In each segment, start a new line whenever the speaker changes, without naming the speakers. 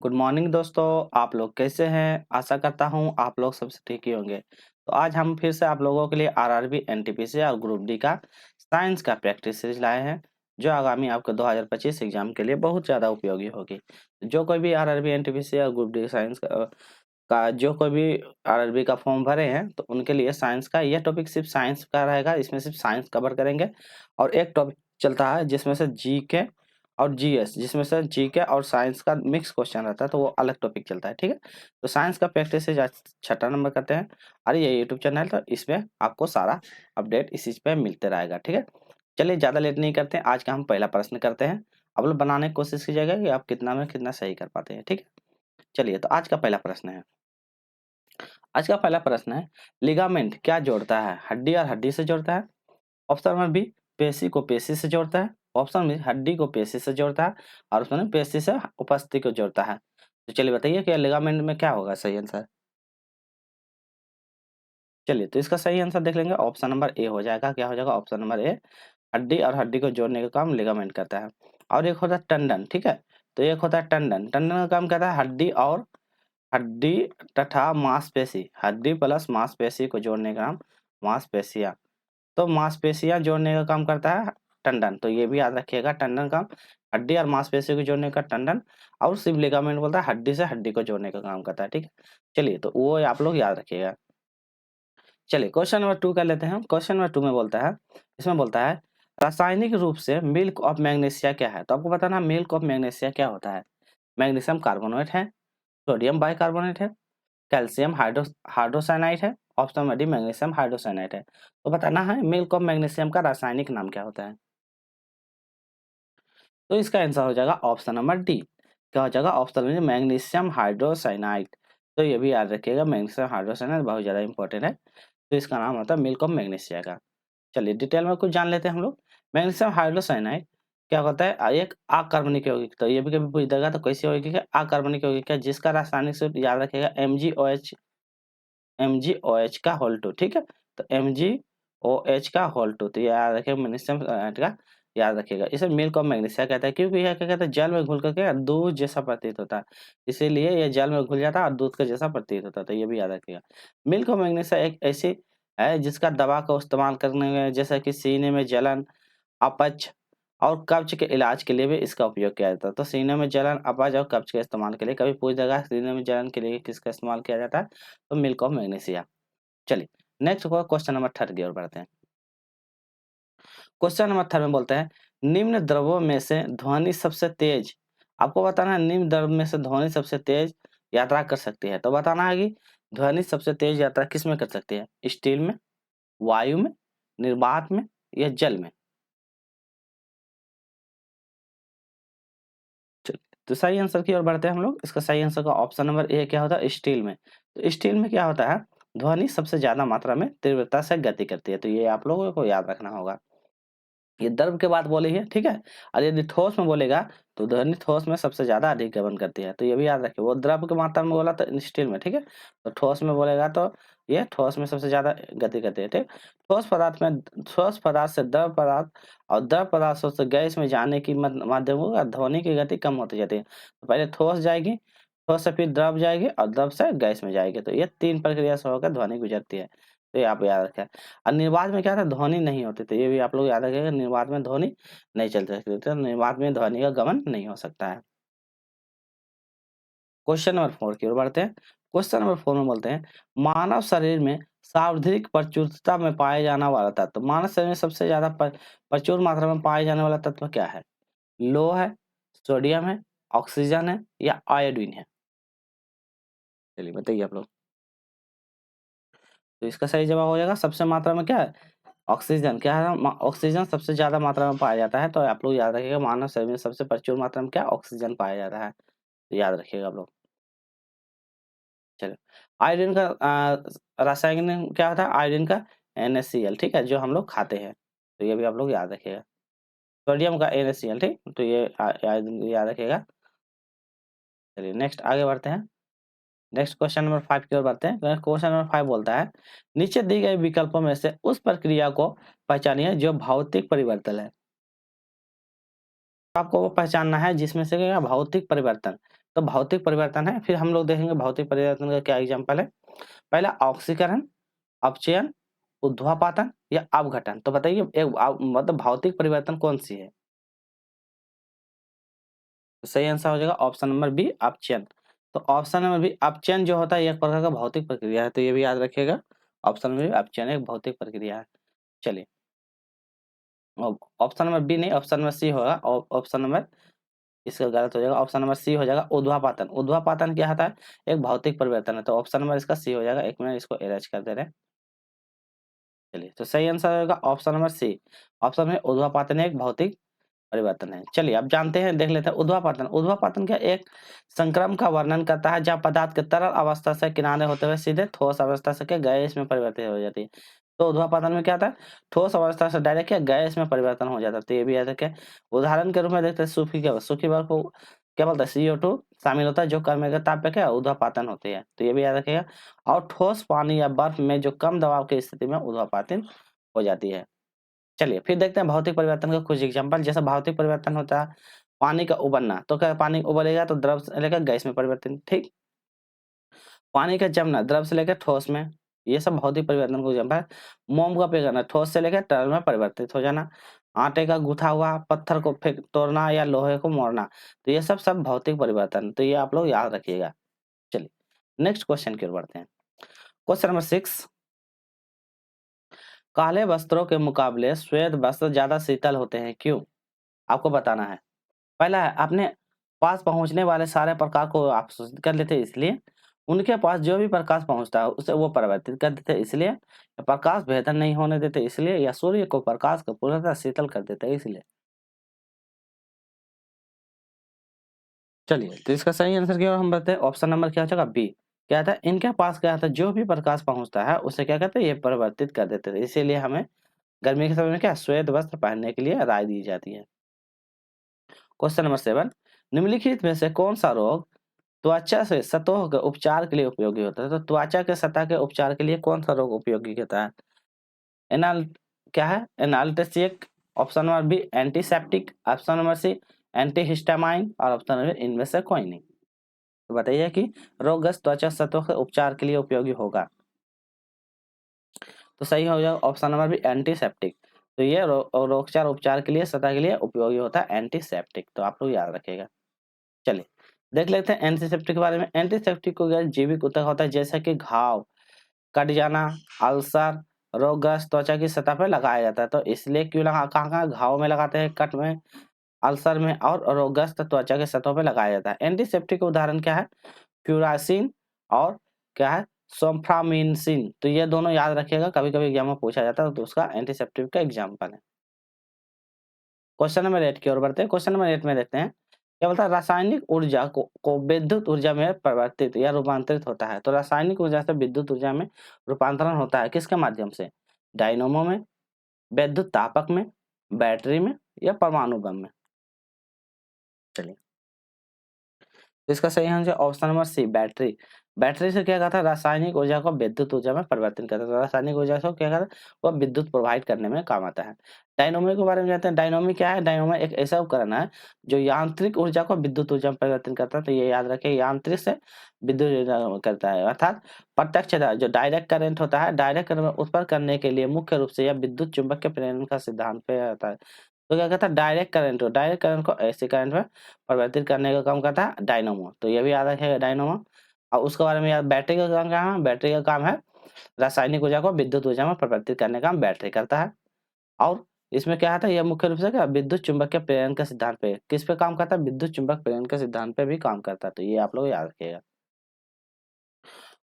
Good morning दोस्तों, आप लोग कैसे हैं? आशा करता हूँ आप लोग सबसे ठीक ही होंगे। तो आज हम फिर से आप लोगों के लिए आरआरबी, एनटीपीसी और ग्रुप डी का साइंस का प्रैक्टिस सीरीज लाए हैं, जो आगामी आपके 2025 एग्जाम के लिए बहुत ज़्यादा उपयोगी होगी। जो कोई भी आरआरबी, एनटीपीसी और ग्रुप डी साइंस का जो कोई भी आरआरबी का फॉर्म भरे हैं, तो उनके लिए साइंस का यह टॉपिक सिर्फ साइंस का रहेगा। इसमें सिर्फ साइंस कवर करेंगे और एक टॉपिक चलता है जिसमें से जीके और जीएस, जिसमें से जीके और साइंस का मिक्स क्वेश्चन रहता है, तो वो अलग टॉपिक चलता है। ठीक है, तो साइंस का प्रैक्टिस से आज छठा नंबर करते हैं और ये यूट्यूब चैनल, तो इसमें आपको सारा अपडेट इसी पे मिलते रहेगा। ठीक है, चलिए ज़्यादा लेट नहीं करते हैं, आज का हम पहला प्रश्न करते हैं। आप लोग बनाने की कोशिश कीजिएगा कि आप कितना में कितना सही कर पाते हैं। ठीक है, चलिए तो आज का पहला प्रश्न है। आज का पहला प्रश्न है, लिगामेंट क्या जोड़ता है? हड्डी और हड्डी से जोड़ता है। ऑप्शन नंबर बी, पेशी को पेशी से जोड़ता है। ऑप्शन बी, हड्डी को पेशी से जोड़ता है। और ऑप्शन पेशी से उपस्थिति को जोड़ता है। तो चलिए बताइए कि लिगामेंट में क्या होगा सही आंसर। चलिए तो इसका सही आंसर देख लेंगे, ऑप्शन नंबर ए हो जाएगा। क्या हो जाएगा? ऑप्शन नंबर ए, हड्डी और हड्डी को जोड़ने का काम लिगामेंट करता है। और एक होता है टंडन। ठीक है, तो एक होता है टंडन। टंडन का काम करता है हड्डी और हड्डी तथा मांसपेशी, हड्डी प्लस मांसपेशी को जोड़ने का नाम मांसपेशियां। तो मांसपेशियां जोड़ने का काम करता है टंडन, तो ये भी याद रखिएगा। टंडन का हड्डी और मांसपेशी को जोड़ने का टंडन, और सिर्फ लिगामेंट बोलता है हड्डी से हड्डी को जोड़ने का काम करता है। ठीक है, चलिए तो वो आप लोग याद रखिएगा। चलिए क्वेश्चन नंबर 2 कर लेते हैं। क्वेश्चन नंबर 2 में बोलता है, इसमें बोलता है रासायनिक रूप से मिल्क ऑफ मैग्नीशिया क्या है? तो आपको बताना मिल्क ऑफ मैग्नीशिया क्या होता है। मैग्नीशियम कार्बोनेट है, सोडियम बाइकार्बोनेट है, कैल्शियम हाइड्रोसाइनाइड है, ऑप्शन नंबर डी मैग्नीशियम हाइड्रोसाइनाइड है। तो बताना है मिल्क ऑफ मैग्नीशियम का रासायनिक नाम क्या होता है। तो इसका आंसर हो जाएगा ऑप्शन नंबर डी। क्या हो जाएगा? Option number magnesium hydrocyanide. तो ये भी याद रखिएगा, मैग्नीशियम हाइड्रोसाइनाइड बहुत ज़्यादा इंपॉर्टेंट है। तो इसका नाम होता है मिल्क ऑफ मैग्नीशिया का। चलिए डिटेल में कुछ जान लेते हैं हम लोग। मैग्नीशियम हाइड्रोसाइनाइड क्या होता है? एक अकार्बनिक यौगिक। तो ये भी कभी पूछ देगा तो कैसी यौगिक है? अकार्बनिक यौगिक है, जिसका रासायनिक सूत्र याद रखिएगा MgOH, MgOH का होल 2। ठीक है, तो MgOH का होल 2, तो ये याद रखिएगा मैग्नीशियम का याद रखिएगा। इसे मिल्क ऑफ मैग्नीशिया कहता है, क्योंकि यह क्या कहता है, जल में घुल करके दूध जैसा प्रतीत होता है, इसीलिए ये जल में घुल जाता है और दूध के जैसा प्रतीत होता है। तो ये भी याद रखिएगा। मिल्क ऑफ मैग्नीशिया एक ऐसी है जिसका दवा का इस्तेमाल करने में, जैसे कि सीने में जलन, अपच और कब्ज के इलाज के लिए भी इसका उपयोग किया जाता है। तो सीने में जलन, अपच और कब्ज के इस्तेमाल के लिए कभी पूछ देगा सीने में जलन के लिए किसका इस्तेमाल किया जाता है, तो मिल्क ऑफ मैग्नीशिया। चलिए नेक्स्ट हुआ क्वेश्चन नंबर 3 की ओर बढ़ते हैं। क्वेश्चन नंबर 3 में बोलते हैं निम्न द्रवों में से ध्वनि सबसे तेज, आपको बताना है निम्न द्रव में से ध्वनि सबसे तेज यात्रा कर सकती है। तो बताना है कि ध्वनि सबसे तेज यात्रा किस में कर सकती है? स्टील में, वायु में, निर्वात में या जल में? तो सही आंसर की ओर बढ़ते हैं हम लोग। इसका सही आंसर का ऑप्शन नंबर ए क्या होता है? स्टील में। तो स्टील में क्या होता है? ध्वनि सबसे ज्यादा मात्रा में तीव्रता से गति करती है, तो ये आप लोगों को याद रखना होगा। ये द्रव के बात बोली है, ठीक है। और यदि ठोस में बोलेगा तो ध्वनि ठोस में सबसे ज्यादा अधिक गमन करती है, तो ये भी याद रखिए। वो द्रव की मात्रा में बोला तो स्टील में, ठीक है। तो ठोस में बोलेगा तो ये ठोस में सबसे ज्यादा गति करती है, ठीक। ठोस पदार्थ से द्रव पदार्थ और द्रव पदार्थों से गैस में जाने की माध्यमों का ध्वनि की गति कम होती जाती है। तो पहले ठोस जाएगी, ठोस से फिर द्रव जाएगी और द्रव से गैस में जाएगी, तो ये 3 प्रक्रिया से होकर ध्वनि गुजरती है। तो ये आप याद रखें। और निर्वात में क्या था? ध्वनि नहीं होती, तो ये भी आप लोग याद रखिएगा, निर्वात में ध्वनि नहीं चल सकती, तो निर्वात में ध्वनि का गमन नहीं हो सकता है। क्वेश्चन नंबर 4 की ओर बढ़ते हैं। क्वेश्चन नंबर 4 में बोलते हैं मानव शरीर में सार्वधिक प्रचुरता में पाए जाने वाला तत्व, मानव शरीर में सबसे ज्यादा प्रचुर मात्रा में पाए जाने वाला तत्व क्या है? लोह है, सोडियम है, ऑक्सीजन है या आयोडीन है? चलिए बताइए आप लोग। तो इसका सही जवाब हो जाएगा सबसे मात्रा में क्या है? ऑक्सीजन। क्या है? ऑक्सीजन सबसे ज्यादा मात्रा में पाया जाता है, तो आप लोग याद रखिएगा मानव शरीर में सबसे प्रचुर मात्रा में क्या ऑक्सीजन पाया जाता है, तो याद रखिएगा आप लोग। चलो, आयोडीन का रासायनिक नाम क्या होता है? आयोडीन का NaCl, ठीक है, जो हम लोग खाते हैं, तो ये भी आप लोग याद रखिएगा। सोडियम का NaCl, ठीक, तो ये आयोडीन याद रखिएगा। चलिए नेक्स्ट आगे बढ़ते हैं। नेक्स्ट क्वेश्चन नंबर 5 की ओर बढ़ते हैं। क्वेश्चन नंबर 5 बोलता है नीचे दी गई विकल्पों में से उस प्रक्रिया को पहचानिए जो भौतिक परिवर्तन है। आपको वो पहचानना है जिसमें से क्या भौतिक परिवर्तन। तो भौतिक परिवर्तन है, फिर हम लोग देखेंगे भौतिक परिवर्तन का क्या एग्जाम्पल है। पहला ऑक्सीकरण, अपचयन, ऊर्ध्वापातन या अपघटन। तो बताइए एक मतलब भौतिक परिवर्तन कौन-सी है? तो सही आंसर हो जाएगा ऑप्शन नंबर बी अपचयन। तो ऑप्शन नंबर बी अपचयन जो होता है ये एक प्रकार का भौतिक प्रक्रिया है, तो ये भी याद रखिएगा। ऑप्शन नंबर बी अपचयन एक भौतिक प्रक्रिया है। चलिए, ऑप्शन नंबर बी नहीं, ऑप्शन नंबर सी होगा। ऑप्शन नंबर इसका गलत हो जाएगा, ऑप्शन नंबर सी हो जाएगा ऊर्ध्वापातन। ऊर्ध्वापातन क्या होता है? एक भौतिक परिवर्तन है, तो ऑप्शन नंबर इसका सी हो जाएगा। एक मिनट इसको इरेज कर दे रहे हैं। चलिए, तो सही आंसर होगा ऑप्शन नंबर सी। ऑप्शन में ऊर्ध्वापातन एक भौतिक परिवर्तन है। चलिए अब जानते हैं, देख लेते हैं ऊर्ध्वापातन। ऊर्ध्वापातन क्या एक संक्रमण का वर्णन करता है जहाँ पदार्थ के तरल अवस्था से किनारे होते हुए सीधे ठोस अवस्था से के गैस में परिवर्तित हो जाती है। तो ऊर्ध्वापातन में क्या था? ठोस अवस्था से डायरेक्ट क्या गैस में परिवर्तन हो जाता है। तो ये भी याद रखें। उदाहरण के रूप में देखते हैं सूखी क्या सूखी बर्फ को क्या बोलते हैं CO2 शामिल होता है जो कर्म के ताप पे क्या ऊर्ध्वापातन होती है। तो ये भी याद रखिएगा। और ठोस पानी या बर्फ में जो कम दबाव की स्थिति में ऊर्ध्वापातन हो जाती है। चलिए फिर देखते हैं भौतिक परिवर्तन का कुछ एग्जांपल। जैसे भौतिक परिवर्तन होता है पानी का उबलना, तो क्या पानी उबलेगा तो द्रव से लेकर गैस में परिवर्तन, ठीक। पानी का जमना द्रव से लेकर ठोस में, ये सब भौतिक परिवर्तन को एग्जांपल है। मोम का पिघलना ठोस से लेकर तरल में परिवर्तित हो जाना। आटे का गूथा हुआ पत्थर को फेंक तोड़ना या लोहे को मोड़ना, तो ये सब सब भौतिक परिवर्तन, तो ये आप लोग याद रखिएगा। चलिए नेक्स्ट क्वेश्चन की ओर बढ़ते हैं। क्वेश्चन नंबर 6, काले वस्त्रों के मुकाबले श्वेत वस्त्र ज्यादा शीतल होते हैं, क्यों? आपको बताना है। पहला है अपने पास पहुँचने वाले सारे प्रकाश को अवशोषित कर लेते हैं इसलिए, उनके पास जो भी प्रकाश पहुँचता है उसे वो परावर्तित कर देते हैं इसलिए, प्रकाश बेहतर नहीं होने देते इसलिए, या सूर्य को प्रकाश को पूर्णतः शीतल कर देते हैं इसलिए। चलिए, तो इसका सही आंसर क्या होगा हम बताते हैं। ऑप्शन नंबर क्या हो जाएगा बी। क्या था? इनके पास क्या था जो भी प्रकाश पहुँचता है उसे क्या कहते हैं ये परिवर्तित कर देते थे। इसीलिए हमें गर्मी के समय में क्या श्वेत वस्त्र पहनने के लिए राय दी जाती है। क्वेश्चन नंबर 7, निम्नलिखित में से कौन सा रोग त्वचा से सतह के उपचार के लिए उपयोगी होता है? तो त्वचा के सतह के उपचार के लिए कौन सा रोग उपयोगी होता है? एनाल क्या है? Analgesic, option number B antiseptic, option number C antihistamine और ऑप्शन नंबर इनमें से कोई नहीं। तो बताइए कि रोगग्रस्त त्वचा सतह के उपचार के लिए उपयोगी होगा। तो सही हो जाएगा ऑप्शन नंबर बी एंटीसेप्टिक। तो ये रोगचार उपचार के लिए सतह के लिए उपयोगी होता है एंटीसेप्टिक, तो आप लोग याद रखिएगा। चलिए देख लेते हैं एंटीसेप्टिक के बारे में। एंटीसेप्टिक को क्या जैविक ऊतक होता है जैसे कि घाव, कट जाना, अल्सर, रोगग्रस्त त्वचा की सतह पर लगाया जाता है। तो इसलिए क्यों लगा कहाँ-कहाँ घाव में लगाते हैं, कट में, अल्सर में और रोगग्रस्त त्वचा की सतह पे लगाया जाता है। एंटीसेप्टिक उदाहरण क्या है? फ्यूरासिन और क्या है? सोफ्रामिनसिन। तो ये दोनों याद रखिएगा, कभी-कभी एग्जाम में पूछा जाता है तो उसका एंटीसेप्टिक का एग्जाम्पल है। क्वेश्चन नंबर 8 की ओर बढ़ते हैं। क्वेश्चन नंबर 8 में देखते हैं, क्या बोलता है रासायनिक ऊर्जा को विद्युत ऊर्जा में परिवर्तित या रूपांतरित होता है। तो रासायनिक ऊर्जा से विद्युत ऊर्जा में रूपांतरण होता है किसके माध्यम से? डायनमो में, विद्युत तापक में, बैटरी में या परमाणु बम में। चलिए, तो इसका सही answer option number C battery. Battery से क्या कहता है रासायनिक ऊर्जा को विद्युत ऊर्जा में परिवर्तित करता है। तो रासायनिक ऊर्जा से क्या कहता है वो विद्युत प्रोवाइड करने में काम आता है। डायनोमो के बारे में जानते हैं। डायनोमी क्या है? डायनोमो एक ऐसा उपकरण है जो यांत्रिक ऊर्जा को विद्युत ऊर्जा में परिवर्तित करता है। तो ये याद रखें यांत्रिक से विद्युत ऊर्जा में करता है, अर्थात प्रत्यक्ष जो डायरेक्ट करंट होता है, डायरेक्ट करंट उत्पन्न करने के लिए मुख्य रूप से यह विद्युत चुंबक के प्रेरण का सिद्धांत पे आता है। तो क्या कहता है डायरेक्ट करंट को ऐसे करंट में परिवर्तित करने का काम करता है डायनामो। तो ये भी याद रखिएगा डायनामो। और उसके बारे में याद बैटरी का काम क्या है? बैटरी का काम है रासायनिक ऊर्जा को विद्युत ऊर्जा में परिवर्तित करने का काम बैटरी करता है। और इसमें क्या आता है यह मुख्य रूप से क्या विद्युत चुंबक के प्रेरण के सिद्धांत पे किस पे काम करता है? विद्युत चुंबक प्रेरण के सिद्धांत पे भी काम करता है। तो ये आप लोग याद रखिएगा।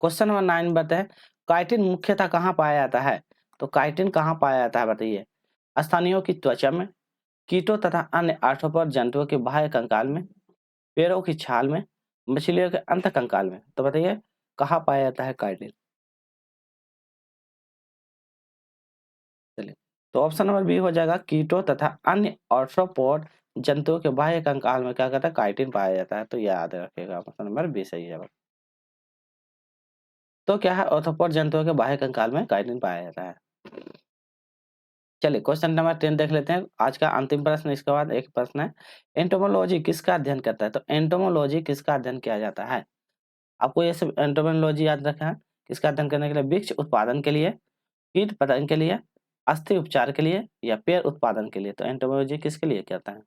क्वेश्चन नंबर 9 बताए काइटिन मुख्यतः कहाँ पाया जाता है? तो काइटिन कहाँ पाया जाता है बताइए? स्तनियों की त्वचा में, कीटों तथा अन्य आर्थ्रोपॉड जंतुओं के बाह्य कंकाल में, पेड़ों की छाल में, मछलियों के अंत कंकाल में। तो बताइए कहाँ पाया जाता है काइटिन? चलिए, तो ऑप्शन नंबर बी हो जाएगा कीटों तथा अन्य आर्थ्रोपॉड जंतुओं के बाह्य कंकाल में क्या कहता है काइटिन पाया जाता है। तो याद रखिएगा ऑप्शन नंबर बी सही जवाब। तो क्या है आर्थ्रोपॉड जंतुओं के बाह्य कंकाल में काइटिन पाया जाता है। चलिए क्वेश्चन नंबर 10 देख लेते हैं, आज का अंतिम प्रश्न, इसके बाद एक प्रश्न है, एंटोमोलॉजी किसका अध्ययन करता है? तो एंटोमोलॉजी किसका अध्ययन किया जाता है? आपको ये सब एंटोमोलॉजी याद रखना है, किसका अध्ययन करने के लिए? वृक्ष उत्पादन के लिए, कीट पतंग के लिए, अस्थि उपचार के लिए या पेड़ उत्पादन के लिए? तो एंटोमोलॉजी किसके लिए कहता है?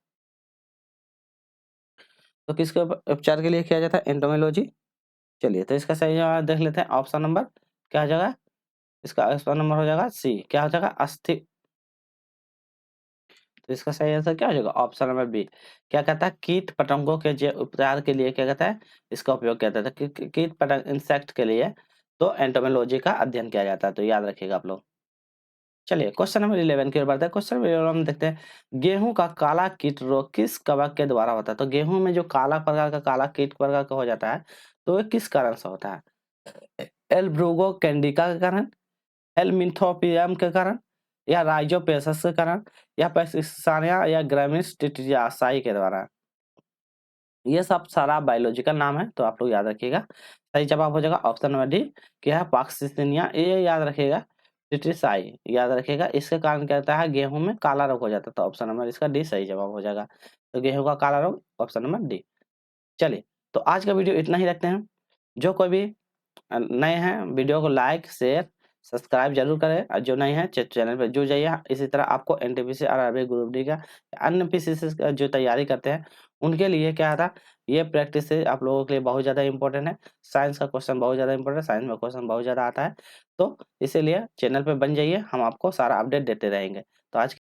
तो किसके उपचार के लिए किया जाता है एंटोमोलॉजी? चलिए तो इसका सही जवाब देख लेते हैं, ऑप्शन नंबर क्या हो जाएगा? इसका ऑप्शन नंबर हो जाएगा सी, क्या हो जाएगा? अस्थि। तो इसका सही आंसर क्या हो जाएगा? Option number B. क्या कहता है? कीट पतंगों के जो उपचार के लिए क्या कहता है? इसका उपयोग किया जाता है। कीट पतंग इंसेक्ट के लिए तो एंटोमोलॉजी का अध्ययन किया जाता है, तो याद रखिएगा आप लोग। चलिए क्वेश्चन नंबर 11 की ओर बढ़ते हैं। क्वेश्चन नंबर 11 में देखते हैं, गेहूं का काला कीट रोग किस कवक के द्वारा होता है? तो गेहूं में जो काला प्रकार का काला कीट प्रकार का हो जाता है, तो ये किस कारण से होता है? एल ब्रूगो कैंडिका के कारण, हेलमिंथोपियम के कारण, या राइजोपेसस के कारण, या पैसिसानिया या ग्रामिस टिटियासाई के द्वारा? ये सब सारा बायोलॉजिकल नाम है, तो आप लोग याद रखिएगा। सही जवाब हो जाएगा ऑप्शन नंबर डी, क्या है? पाक्सिसिनिया, ये याद रखिएगा। टिटिसाई याद रखिएगा, इसके कारण क्या होता है? गेहूं में काला रोग हो जाता है, तो ऑप्शन नंबर इसका डी सही जवाब हो जाएगा। तो गेहूं का काला रोग, ऑप्शन नंबर डी। चलिए तो आज का वीडियो इतना ही रखते हैं। जो कोई भी नए हैं, वीडियो को लाइक, शेयर, सब्सक्राइब जरूर करें, और जो नए हैं चैनल पे जुड़ जाइए। इसी तरह आपको एनटीपीसी और आरआरबी ग्रुप डी का अन्य पीसीसी का जो तैयारी करते हैं, उनके लिए क्या था, ये प्रैक्टिस से आप लोगों के लिए बहुत ज़्यादा इंपॉर्टेंट है। साइंस का क्वेश्चन बहुत ज़्यादा इंपॉर्टेंट है, साइंस में क्वेश्चन बहुत ज़्यादा आता है, तो इसीलिए चैनल पे बन जाइए, हम आपको सारा अपडेट देते रहेंगे। तो आज